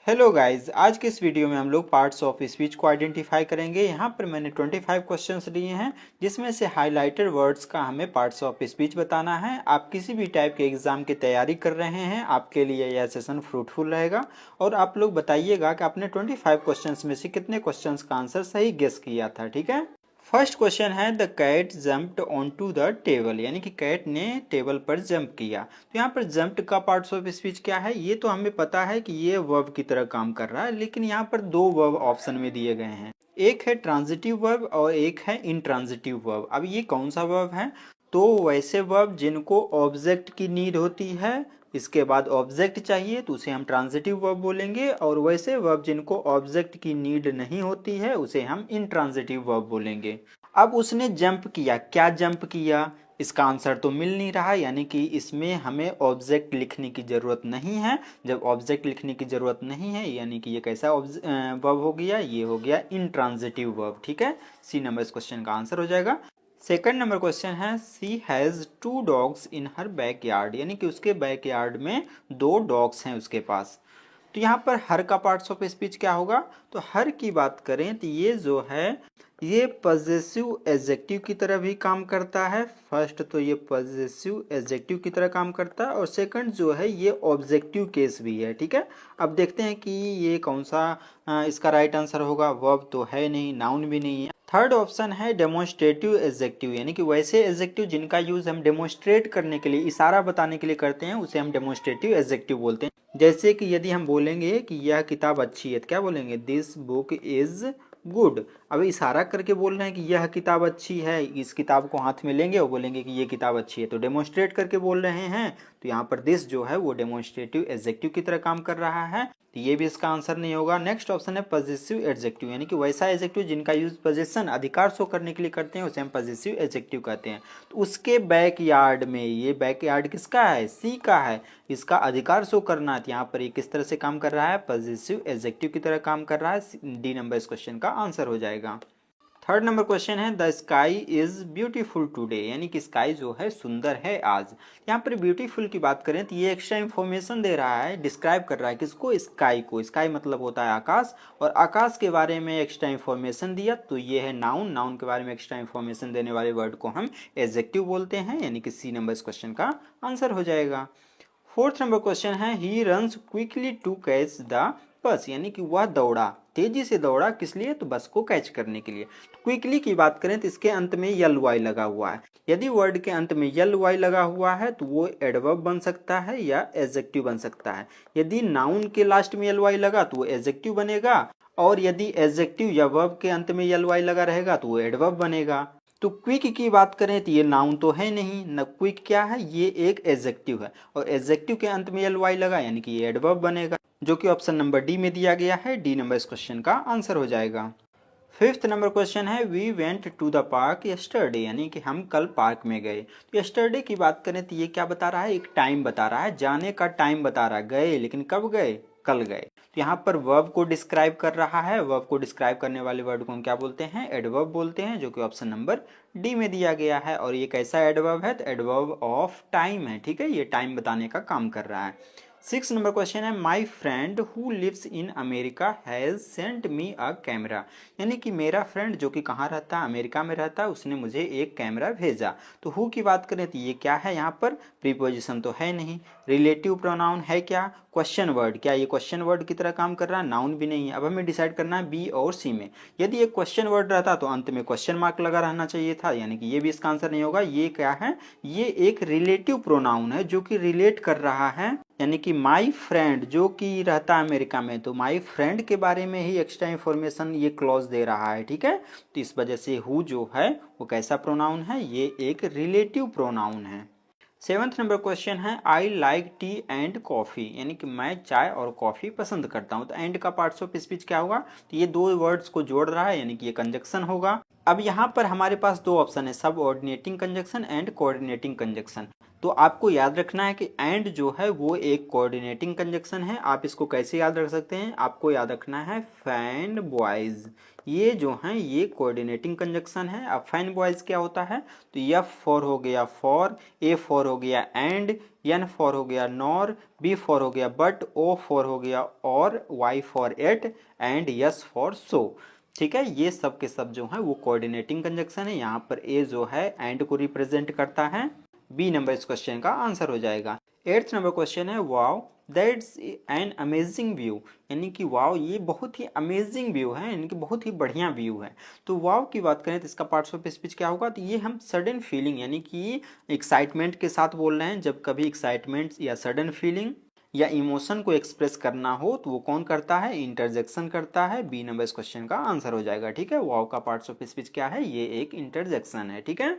Hello guys, आज के इस वीडियो में हम लोग पार्ट्स ऑफ स्पीच को आइडेंटिफाई करेंगे। यहाँ पर मैंने 25 क्वेश्चंस लिए हैं, जिसमें से हाइलाइटेड वर्ड्स का हमें पार्ट्स ऑफ स्पीच बताना है। आप किसी भी टाइप के एग्जाम की तैयारी कर रहे हैं, आपके लिए यह सेशन फ्रूटफुल रहेगा। और आप लोग बताइएगा कि आपने 25 क्वेश्चंस में से कितने क्वेश्चंस का आंसर सही गेस किया था। ठीक है, फर्स्ट क्वेश्चन है the cat jumped onto the table, यानी कि कैट ने टेबल पर जंप किया। तो यहाँ पर जंप्ड का पार्ट्स ऑफ स्पीच क्या है, ये तो हमें पता है कि ये वर्ब की तरह काम कर रहा है, लेकिन यहाँ पर दो वर्ब ऑप्शन में दिए गए हैं। एक है ट्रांजिटिव वर्ब और एक है इंट्रांजिटिव वर्ब। अब ये कौन सा वर्ब है? तो वैसे वर्ब जिनको ऑब्जेक्ट की नीड होती है, इसके बाद ऑब्जेक्ट चाहिए, तो उसे हम ट्रांजिटिव वर्ब बोलेंगे। और वैसे वर्ब जिनको ऑब्जेक्ट की नीड नहीं होती है, उसे हम इनट्रांजिटिव वर्ब बोलेंगे। अब उसने जंप किया, क्या जंप किया? इसका आंसर तो मिल नहीं रहा, यानी कि इसमें हमें ऑब्जेक्ट लिखने की जरूरत नहीं है। जब ऑब्जेक्ट लिखने की जरूरत नहीं है, यानी कि ये कैसा वर्ब हो गया? ये हो गया इनट्रांजिटिव वर्ब। ठीक है, सी नंबर इस क्वेश्चन का आंसर हो जाएगा। सेकंड नंबर क्वेश्चन है she has 2 dogs in her backyard, यानी कि उसके बैकयार्ड में 2 डॉग्स हैं उसके पास। तो यहाँ पर हर का पार्ट्स ऑफ स्पीच क्या होगा? तो हर की बात करें तो ये जो है, ये पजेसिव एडजेक्टिव की तरह भी काम करता है। फर्स्ट तो ये पजेसिव एडजेक्टिव की तरह काम करता है, और सेकंड जो है ये ऑब्जेक्टिव केस भी है। ठीक है, अब देखते हैं कि ये कौन सा इसका राइट आंसर होगा। वर्ब तो है नहीं, नाउन भी नहीं है। थर्ड ऑप्शन है डेमोन्स्ट्रेटिव एडजेक्टिव, यानी कि वैसे एडजेक्टिव जिनका यूज हम डेमोन्स्ट्रेट करने के लिए, इशारा बताने के लिए करते हैं, उसे हम डेमोन्स्ट्रेटिव एडजेक्टिव बोलते हैं। जैसे कि यदि हम बोलेंगे कि यह किताब अच्छी है, तो क्या बोलेंगे? This book is good. अब इशारा करके बोल रहे हैं कि यह किताब अच्छी है, इस किताब को हाथ में लेंगे और बोलेंगे कि ये किताब अच्छी है, तो डेमोन्स्ट्रेट करके बोल रहे हैं। तो यहाँ पर दिस जो है वो डेमोन्स्ट्रेटिव एडजेक्टिव की तरह काम कर रहा है, तो ये भी इसका आंसर नहीं होगा। नेक्स्ट ऑप्शन है पजेसिव एडजेक्टिव, यानी कि वैसा एडजेक्टिव जिनका यूज पोजीशन, अधिकार शो करने के लिए करते हैं, उसे हम पजेसिव एडजेक्टिव कहते हैं। तो उसके बैकयार्ड में, ये बैकयार्ड किसका है? सी का है। इसका अधिकार शो करना है, यहाँ पर ये किस तरह से काम कर रहा है? पजेसिव एडजेक्टिव की तरह काम कर रहा है। डी नंबर इस क्वेश्चन का आंसर हो जाएगा। थर्ड नंबर क्वेश्चन है the sky is beautiful today, यानी कि स्काई जो है सुंदर है आज। यहाँ पर ब्यूटीफुल की बात करें तो ये एक्स्ट्रा इन्फॉर्मेशन दे रहा है, डिस्क्राइब कर रहा है किसको? स्काई को। स्काई मतलब होता है आकाश, और आकाश के बारे में एक्स्ट्रा इन्फॉर्मेशन दिया, तो ये है नाउन। नाउन के बारे में एक्स्ट्रा इन्फॉर्मेशन देने वाले वर्ड को हम एडजेक्टिव बोलते हैं, यानी कि सी नंबर इस क्वेश्चन का आंसर हो जाएगा। फोर्थ नंबर क्वेश्चन है he runs quickly to catch the bus, यानी कि वह दौड़ा, तेजी से दौड़ा, किस लिए? तो बस को कैच करने के लिए। तो क्विकली की बात करें तो इसके अंत में यल वाई लगा हुआ है। यदि वर्ड के अंत में यल वाई लगा हुआ है तो वो एडवर्ब बन सकता है या एडजेक्टिव बन सकता है। यदि नाउन के लास्ट में यल वाई लगा तो वो एडजेक्टिव बनेगा, और यदि एडजेक्टिव या वर्ब के अंत में यल वाई लगा रहेगा तो वो एडवर्ब बनेगा। तो क्विक की बात करें तो ये नाउन तो है नहीं न, क्विक क्या है? ये एक एडजेक्टिव है, और एडजेक्टिव के अंत में यल वाई लगा, यानी कि ये एडवर्ब बनेगा, जो कि ऑप्शन नंबर डी में दिया गया है। डी नंबर इस क्वेश्चन का आंसर हो जाएगा। फिफ्थ नंबर क्वेश्चन है we went to the park yesterday, यानी कि हम कल पार्क में गए। तो यस्टरडे की बात करें तो ये क्या बता रहा है? एक टाइम बता रहा है, जाने का टाइम बता रहा है। गए, लेकिन कब गए? कल गए। तो यहाँ पर वर्ब को डिस्क्राइब कर रहा है। वर्ब को डिस्क्राइब करने वाले वर्ड को हम क्या बोलते हैं? एडवर्ब बोलते हैं, जो कि ऑप्शन नंबर डी में दिया गया है। और ये कैसा एडवर्ब है? तो एडवर्ब ऑफ टाइम है। ठीक है, ये टाइम बताने का काम कर रहा है। सिक्स नंबर क्वेश्चन है my friend who lives in America has sent me a camera, यानी कि मेरा फ्रेंड जो कि कहाँ रहता है? अमेरिका में रहता है, उसने मुझे एक कैमरा भेजा। तो हु की बात करें तो ये क्या है? यहाँ पर प्रीपोजिशन तो है नहीं। रिलेटिव प्रोनाउन है क्या? Question word. क्या ये क्वेश्चन वर्ड की तरह काम कर रहा है? नाउन भी नहीं है। अब हमें डिसाइड करना है बी और सी में। यदि ये क्वेश्चन वर्ड रहता तो अंत में क्वेश्चन मार्क लगा रहना चाहिए था, यानी कि ये भी इसका आंसर नहीं होगा। ये क्या है? ये एक रिलेटिव प्रोनाउन है जो कि रिलेट कर रहा है, यानी कि माई फ्रेंड जो कि रहता है अमेरिका में, तो माई फ्रेंड के बारे में ही एक्स्ट्रा इन्फॉर्मेशन ये क्लॉज दे रहा है। ठीक है, तो इस वजह से हु जो है वो कैसा प्रोनाउन है? ये एक रिलेटिव प्रोनाउन है। सेवंथ नंबर क्वेश्चन है I like T and coffee, यानी कि मैं चाय और कॉफ़ी पसंद करता हूँ। तो एंड का पार्ट्स ऑफ स्पीच क्या होगा? तो ये दो वर्ड्स को जोड़ रहा है, यानी कि ये कंजक्शन होगा। अब यहाँ पर हमारे पास दो ऑप्शन है, सब ऑर्डिनेटिंग कंजक्शन एंड कोऑर्डिनेटिंग कंजक्शन। तो आपको याद रखना है कि एंड जो है वो एक कोऑर्डिनेटिंग कंजक्शन है। आप इसको कैसे याद रख सकते हैं, आपको याद रखना है फैन बॉयज, ये जो हैं ये कोऑर्डिनेटिंग कंजक्शन है। अब फैन बॉयज क्या होता है, तो एफ फॉर हो गया फॉर, ए फॉर हो गया एंड, एन फॉर हो गया नॉर, बी फॉर हो गया बट, ओ फॉर हो गया और, Y for at and yes for so. ठीक है, ये सब के सब जो है वो कोऑर्डिनेटिंग कंजक्शन है। यहाँ पर ए जो है एंड को रिप्रेजेंट करता है। बी नंबर इस क्वेश्चन का आंसर हो जाएगा। 8th नंबर क्वेश्चन है wow that's an amazing view, यानी कि वाओ ये बहुत ही अमेजिंग व्यू है, यानी कि बहुत ही बढ़िया व्यू है। तो वाओ की बात करें तो इसका पार्ट्स ऑफ स्पीच क्या होगा, तो ये हम सडन फीलिंग यानी कि एक्साइटमेंट के साथ बोल रहे हैं। जब कभी एक्साइटमेंट या सडन फीलिंग या इमोशन को एक्सप्रेस करना हो तो वो कौन करता है, इंटरजेक्शन करता है। बी नंबर इस क्वेश्चन का आंसर हो जाएगा। ठीक है, वाओ का पार्ट्स ऑफ स्पीच क्या है, ये एक इंटरजेक्शन है। ठीक है,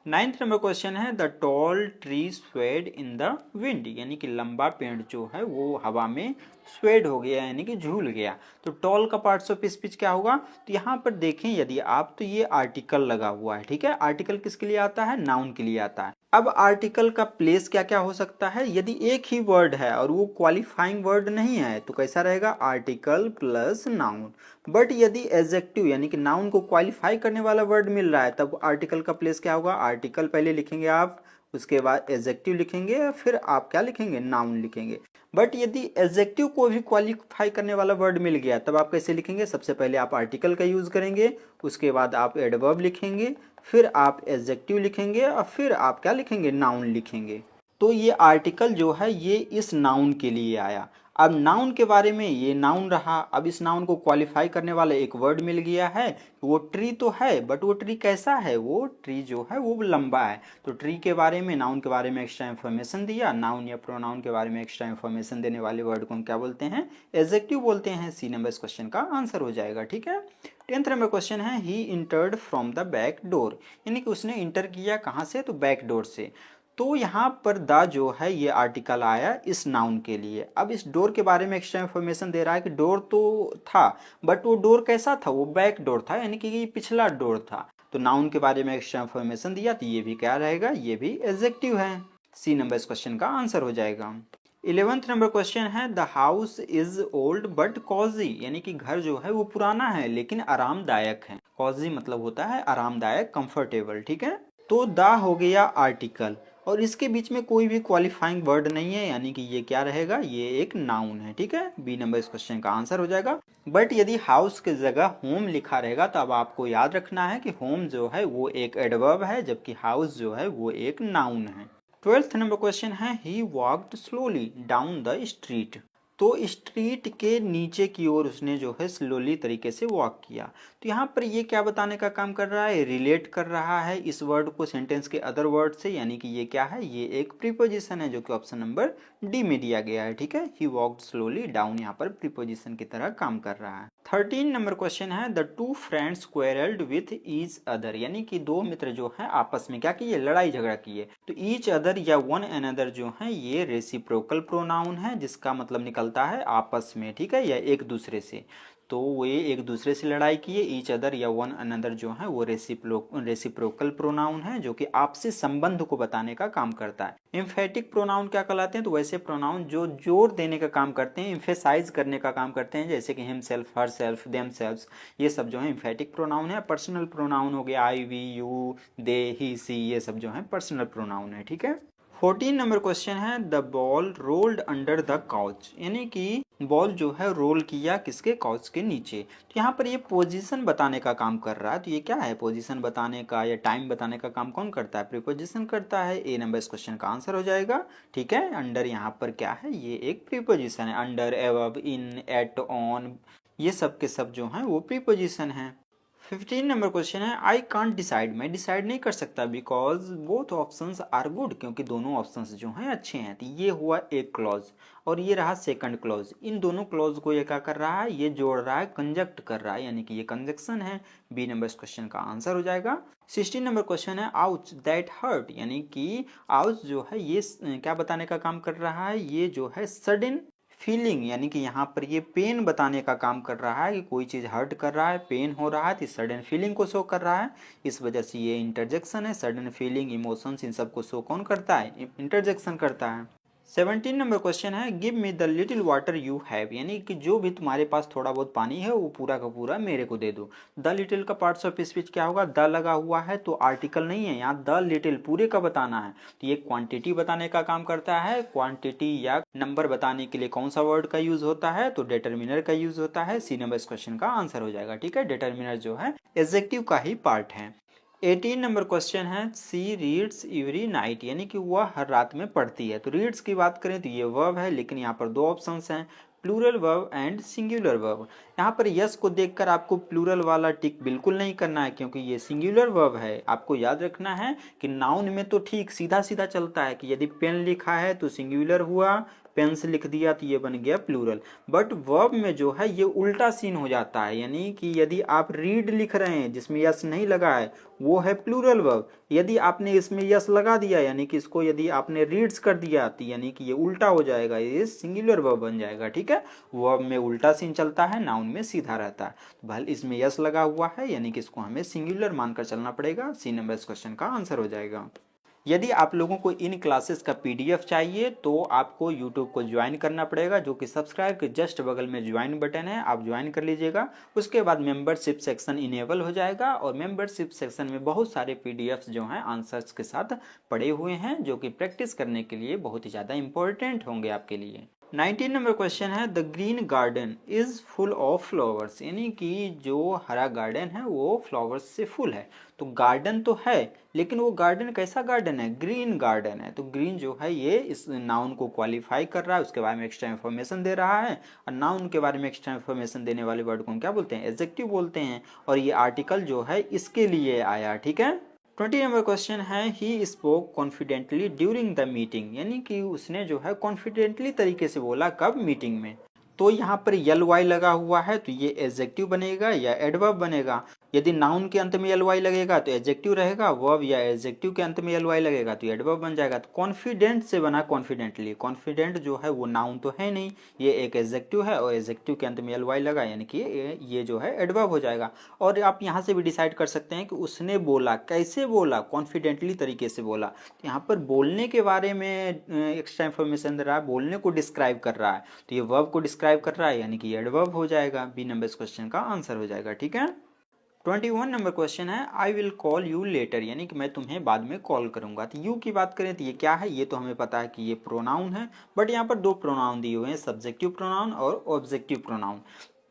9th नंबर क्वेश्चन है the tall tree swayed in the wind, यानी कि लंबा पेड़ जो है वो हवा में स्वेड हो गया यानी कि झूल गया। तो टॉल का पार्ट्स ऑफ स्पीच क्या होगा, तो यहाँ पर देखें यदि आप, तो ये आर्टिकल लगा हुआ है। ठीक है, आर्टिकल किसके लिए आता है, नाउन के लिए आता है। अब आर्टिकल का प्लेस क्या क्या हो सकता है, यदि एक ही वर्ड है और वो क्वालिफाइंग वर्ड नहीं है तो कैसा रहेगा, आर्टिकल प्लस नाउन। बट यदि एडजेक्टिव यानी कि नाउन को क्वालिफाई करने वाला वर्ड मिल रहा है तब आर्टिकल का प्लेस क्या होगा, आर्टिकल पहले लिखेंगे आप, उसके बाद एडजेक्टिव लिखेंगे, फिर आप क्या लिखेंगे, नाउन लिखेंगे। बट यदि एडजेक्टिव को भी क्वालिफाई करने वाला वर्ड मिल गया तब आप कैसे लिखेंगे, सबसे पहले आप आर्टिकल का यूज करेंगे, उसके बाद आप एडवर्ब लिखेंगे, फिर आप एडजेक्टिव लिखेंगे और फिर आप क्या लिखेंगे, नाउन लिखेंगे। तो ये आर्टिकल जो है ये इस नाउन के लिए आया। अब नाउन के बारे में, ये नाउन रहा, अब इस नाउन को क्वालिफाई करने वाला एक वर्ड मिल गया है। वो ट्री तो है बट वो ट्री कैसा है, वो ट्री जो है वो लंबा है। तो ट्री के बारे में, नाउन के बारे में एक्स्ट्रा इन्फॉर्मेशन दिया। नाउन या प्रोनाउन के बारे में एक्स्ट्रा इन्फॉर्मेशन देने वाले वर्ड को हम क्या बोलते हैं, एडजेक्टिव बोलते हैं। सी नंबर इस क्वेश्चन का आंसर हो जाएगा। ठीक है, 10th नंबर क्वेश्चन है he entered from the back door, यानी कि उसने इंटर किया कहाँ से, तो बैक डोर से। तो यहाँ पर द जो है ये आर्टिकल आया इस नाउन के लिए। अब इस डोर के बारे में एक्स्ट्रा इन्फॉर्मेशन दे रहा है कि डोर तो था बट वो डोर कैसा था, वो बैक डोर था, यानी कि ये पिछला डोर था। तो नाउन के बारे में एक्स्ट्रा इन्फॉर्मेशन दिया तो ये भी क्या रहेगा, ये भी एडजेक्टिव है। सी नंबर इस क्वेश्चन का आंसर हो जाएगा। 11th नंबर क्वेश्चन है the house is old but cozy, यानी कि घर जो है वो पुराना है लेकिन आरामदायक है। कॉजी मतलब होता है आरामदायक, कंफर्टेबल। ठीक है, तो द हो गया आर्टिकल और इसके बीच में कोई भी क्वालिफाइंग वर्ड नहीं है, यानी कि ये क्या रहेगा, ये एक नाउन है। ठीक है, बी नंबर इस क्वेश्चन का आंसर हो जाएगा। बट यदि हाउस की जगह होम लिखा रहेगा तो अब आपको याद रखना है कि होम जो है वो एक एडवर्ब है जबकि हाउस जो है वो एक नाउन है। 12th नंबर क्वेश्चन है he walked slowly down the street, तो स्ट्रीट के नीचे की ओर उसने जो है स्लोली तरीके से वॉक किया। तो यहाँ पर ये क्या बताने का काम कर रहा है, रिलेट कर रहा है इस वर्ड को सेंटेंस के अदर वर्ड से, यानी कि ये क्या है, ये एक प्रीपोजिशन है जो कि ऑप्शन नंबर डी में दिया गया है। ठीक है, ही वॉक्ड स्लोली डाउन यहाँ पर प्रीपोजिशन की तरह काम कर रहा है। 13 नंबर क्वेश्चन है the two friends quarreled with each other, यानी कि दो मित्र जो है आपस में क्या किए, लड़ाई झगड़ा किए। तो ईच अदर या वन अनदर जो है ये रेसिप्रोकल प्रोनाउन है जिसका मतलब निकलता है आपस में। ठीक है, या एक दूसरे से। तो वे एक दूसरे से लड़ाई किए। ईच अदर या वन अनदर जो है वो रेसिप्रोकल प्रोनाउन है जो कि आपसी संबंध को बताने का काम करता है। एम्फेटिक प्रोनाउन क्या कहलाते हैं, तो वैसे प्रोनाउन जो जोर देने का काम करते हैं, एम्फेसाइज करने का काम करते हैं, जैसे कि हिमसेल्फ, हरसेल्फ, देमसेल्व्स, ये सब जो है एम्फेटिक प्रोनाउन है। पर्सनल प्रोनाउन हो गया आई, वी, यू, दे, ही, सी, ये सब जो है पर्सनल प्रोनाउन है। ठीक है, 14 नंबर क्वेश्चन है the ball rolled under the couch, यानी कि बॉल जो है रोल किया किसके, काउच के नीचे। तो यहाँ पर ये पोजीशन बताने का काम कर रहा है। तो ये क्या है, पोजीशन बताने का या टाइम बताने का काम कौन करता है, प्रीपोजिशन करता है। ए नंबर इस क्वेश्चन का आंसर हो जाएगा। ठीक है, अंडर यहाँ पर क्या है, ये एक प्रीपोजिशन है। Under, above, in, at, on, ये सब के सब जो है वो प्रीपोजिशन है। 15 नंबर क्वेश्चन है आई कांट डिसाइड, मैं डिसाइड नहीं कर सकता because both options are good, क्योंकि दोनों ऑप्शंस जो हैं अच्छे हैं। तो ये हुआ एक क्लॉज और ये रहा सेकंड क्लॉज। इन दोनों क्लॉज को ये क्या कर रहा है, ये जोड़ रहा है, कंजक्ट कर रहा है, यानी कि ये कंजक्शन है। बी नंबर इस क्वेश्चन का आंसर हो जाएगा। 16 नंबर क्वेश्चन है आउच दैट हर्ट, यानी कि आउच जो है ये क्या बताने का काम कर रहा है, ये जो है सडन फीलिंग यानी कि यहाँ पर ये पेन बताने का काम कर रहा है कि कोई चीज़ हर्ट कर रहा है, पेन हो रहा है, तो सडन फीलिंग को शो कर रहा है। इस वजह से ये इंटरजेक्शन है। सडन फीलिंग, इमोशंस, इन सब को शो कौन करता है? इंटरजेक्शन करता है। 17 नंबर क्वेश्चन है give me the little water you have, यानी कि जो भी तुम्हारे पास थोड़ा बहुत पानी है वो पूरा का पूरा मेरे को दे दो। द लिटिल का पार्ट्स ऑफ स्पीच क्या होगा? द लगा हुआ है तो आर्टिकल नहीं है, यहाँ द लिटिल पूरे का बताना है, तो ये क्वांटिटी बताने का काम करता है। क्वांटिटी या नंबर बताने के लिए कौन सा वर्ड का यूज होता है? तो डिटर्मिनर का यूज होता है। सी नंबर इस क्वेश्चन का आंसर हो जाएगा। ठीक है, डिटर्मिनर जो है एडजेक्टिव का ही पार्ट है। 18 नंबर क्वेश्चन है सी रीड्स एवरी नाइट, यानी कि वह हर रात में पढ़ती है। तो रीड्स की बात करें तो ये वर्ब है, लेकिन यहाँ पर दो ऑप्शंस हैं, plural verb and singular verb. यहाँ पर यस को देखकर आपको प्लूरल वाला टिक बिल्कुल नहीं करना है, क्योंकि ये सिंगुलर वर्ब है। आपको याद रखना है कि नाउन में तो ठीक सीधा सीधा चलता है कि यदि पेन लिखा है तो सिंगुलर हुआ, पेन से लिख दिया तो ये बन गया प्लूरल। बट वर्ब में जो है ये उल्टा सीन हो जाता है, यानी कि यदि आप रीड लिख रहे हैं जिसमें यस नहीं लगा है वो है प्लूरल वर्ब। यदि आपने इसमें यस लगा दिया यानी कि इसको यदि आपने रीड्स कर दिया तो यानी कि ये उल्टा हो जाएगा, ये सिंगुलर वर्ब बन जाएगा। ठीक है, वर्ब में उल्टा सीन चलता है, नाउन में सीधा रहता है। तो भाई इसमें यस लगा हुआ है यानी कि इसको हमें सिंगुलर मानकर चलना पड़ेगा। सी नंबर इस क्वेश्चन का आंसर हो जाएगा। यदि आप लोगों को इन क्लासेस का पीडीएफ चाहिए तो आपको यूट्यूब को ज्वाइन करना पड़ेगा, जो कि सब्सक्राइब के जस्ट बगल में ज्वाइन बटन है, आप ज्वाइन कर लीजिएगा। उसके बाद मेंबरशिप सेक्शन इनेबल हो जाएगा और मेंबरशिप सेक्शन में बहुत सारे पीडीएफ्स जो हैं आंसर्स के साथ पड़े हुए हैं, जो कि प्रैक्टिस करने के लिए बहुत ही ज़्यादा इंपॉर्टेंट होंगे आपके लिए। 19 नंबर क्वेश्चन है the green garden is full of flowers, यानी कि जो हरा गार्डन है वो फ्लावर्स से फुल है। तो गार्डन तो है, लेकिन वो गार्डन कैसा गार्डन है? ग्रीन गार्डन है। तो ग्रीन जो है ये इस नाउन को क्वालिफाई कर रहा है, उसके बारे में एक्स्ट्रा इन्फॉर्मेशन दे रहा है। और नाउन के बारे में एक्स्ट्रा इन्फॉर्मेशन देने वाले वर्ड को हम क्या बोलते हैं? एडजेक्टिव बोलते हैं। और ये आर्टिकल जो है इसके लिए आया। ठीक है, 20 नंबर क्वेश्चन है he spoke confidently during the meeting, यानी कि उसने जो है कॉन्फिडेंटली तरीके से बोला, कब? मीटिंग में। तो यहाँ पर यल वाई लगा हुआ है तो ये एडजेक्टिव बनेगा या एडवर्ब बनेगा। यदि नाउन के अंत में यल वाई लगेगा तो एडजेक्टिव रहेगा, वर्ब या एडजेक्टिव के अंत में यल वाई लगेगा तो एडवर्ब बन जाएगा। तो कॉन्फिडेंट से बना कॉन्फिडेंटली। कॉन्फिडेंट जो है वो नाउन तो है नहीं, ये एक एडजेक्टिव है और एडजेक्टिव के अंत में यल वाई लगा यानी कि ये जो है एडवर्ब हो जाएगा। और आप यहाँ से भी डिसाइड कर सकते हैं कि उसने बोला, कैसे बोला? कॉन्फिडेंटली तरीके से बोला। तो यहाँ पर बोलने के बारे में एक्स्ट्रा इन्फॉर्मेशन दे रहा है, बोलने को डिस्क्राइब कर रहा है, तो ये वर्ब को डिस्क्राइब कर रहा है यानी कि एडवर्ब हो जाएगा। बी नंबर इस क्वेश्चन का आंसर हो जाएगा। ठीक है, 21 नंबर क्वेश्चन है I will call you later, यानी कि मैं तुम्हें बाद में कॉल करूंगा। तो यू की बात करें तो ये क्या है? ये तो हमें पता है कि ये प्रोनाउन है, बट यहाँ पर दो प्रोनाउन दिए हुए हैं, सब्जेक्टिव प्रोनाउन और ऑब्जेक्टिव प्रोनाउन।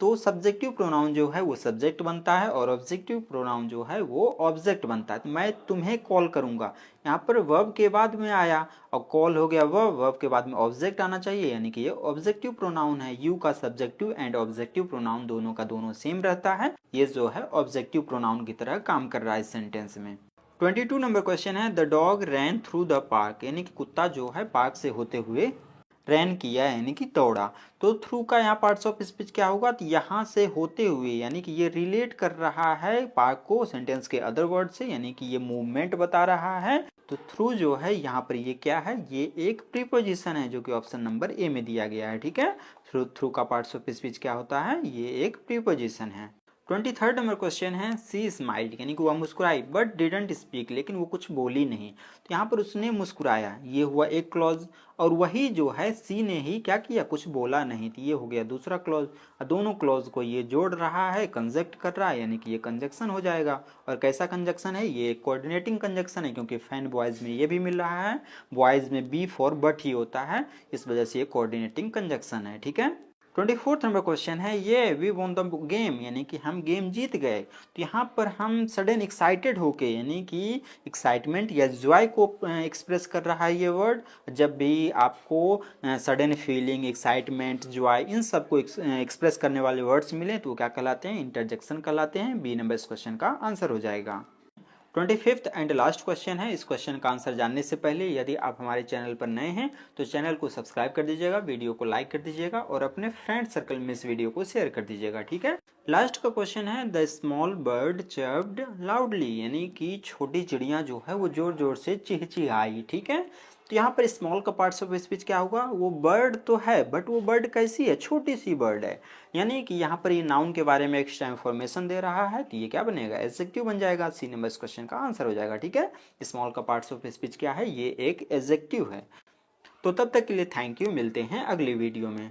तो सब्जेक्टिव प्रोनाउन जो है वो सब्जेक्ट बनता है और ऑब्जेक्टिव प्रोनाउन जो है वो ऑब्जेक्ट बनता है। तो मैं तुम्हें कॉल करूंगा, यहाँ पर वर्ब के बाद में आया और कॉल हो गया वर्ब, वर्ब के बाद में ऑब्जेक्ट आना चाहिए, यानी कि ये ऑब्जेक्टिव प्रोनाउन है। यू का सब्जेक्टिव एंड ऑब्जेक्टिव प्रोनाउन दोनों का दोनों सेम रहता है, ये जो है ऑब्जेक्टिव प्रोनाउन की तरह काम कर रहा है इस सेंटेंस में। 22 नंबर क्वेश्चन है the dog ran through the park, यानी कि कुत्ता जो है पार्क से होते हुए रैन किया यानी कि दौड़ा। तो थ्रू का यहाँ पार्ट्स ऑफ स्पीच क्या होगा? तो यहाँ से होते हुए, यानी कि ये रिलेट कर रहा है पार्क को सेंटेंस के अदर वर्ड से, यानी कि ये मूवमेंट बता रहा है। तो थ्रू जो है यहाँ पर ये क्या है? ये एक प्रीपोजिशन है जो कि ऑप्शन नंबर ए में दिया गया है। ठीक है, थ्रू का पार्ट्स ऑफ स्पीच क्या होता है? ये एक प्रीपोजिशन है। 23 नंबर क्वेश्चन है सी स्माइल्ड, यानी कि वह मुस्कुराई बट डिडंट स्पीक, लेकिन वो कुछ बोली नहीं। तो यहाँ पर उसने मुस्कुराया, ये हुआ एक क्लॉज, और वही जो है सी ने ही क्या किया? कुछ बोला नहीं, तो ये हो गया दूसरा क्लॉज। दोनों क्लॉज को ये जोड़ रहा है, कंजक्ट कर रहा है, यानी कि ये कंजक्शन हो जाएगा। और कैसा कंजक्शन है? ये कोऑर्डिनेटिंग कंजक्शन है, क्योंकि फैन बॉयज में ये भी मिल रहा है, बॉयज में बी फॉर बट ही होता है, इस वजह से ये कोऑर्डिनेटिंग कंजक्शन है। ठीक है, 24 नंबर क्वेश्चन है ये वी वॉन द गेम, यानी कि हम गेम जीत गए। तो यहाँ पर हम सडन एक्साइटेड होके, यानी कि एक्साइटमेंट या जॉय को एक्सप्रेस कर रहा है ये वर्ड। जब भी आपको सडन फीलिंग, एक्साइटमेंट, जॉय, इन सब को एक्सप्रेस करने वाले वर्ड्स मिले तो वो क्या कहलाते हैं? इंटरजेक्शन कहलाते हैं। बी नंबर इस क्वेश्चन का आंसर हो जाएगा। 25th एंड लास्ट क्वेश्चन है। इस क्वेश्चन का आंसर जानने से पहले यदि आप हमारे चैनल पर नए हैं तो चैनल को सब्सक्राइब कर दीजिएगा, वीडियो को लाइक कर दीजिएगा और अपने फ्रेंड सर्कल में इस वीडियो को शेयर कर दीजिएगा। ठीक है, लास्ट का क्वेश्चन है द स्मॉल बर्ड चर्प्ड लाउडली, यानी कि छोटी चिड़िया जो है वो जोर जोर से चिहचिहाई। ठीक है, तो यहाँ पर स्मॉल का पार्ट्स ऑफ स्पीच क्या होगा, वो बर्ड तो है बट वो बर्ड कैसी है, छोटी सी बर्ड है, यानी कि यहाँ पर ये नाउन के बारे में एक्स्ट्रा इन्फॉर्मेशन दे रहा है, तो ये क्या बनेगा, एडजेक्टिव बन जाएगा। सी नंबर इस क्वेश्चन का आंसर हो जाएगा। ठीक है, स्मॉल का पार्ट्स ऑफ स्पीच क्या है, ये एक एडजेक्टिव है। तो तब तक के लिए थैंक यू, मिलते हैं अगली वीडियो में।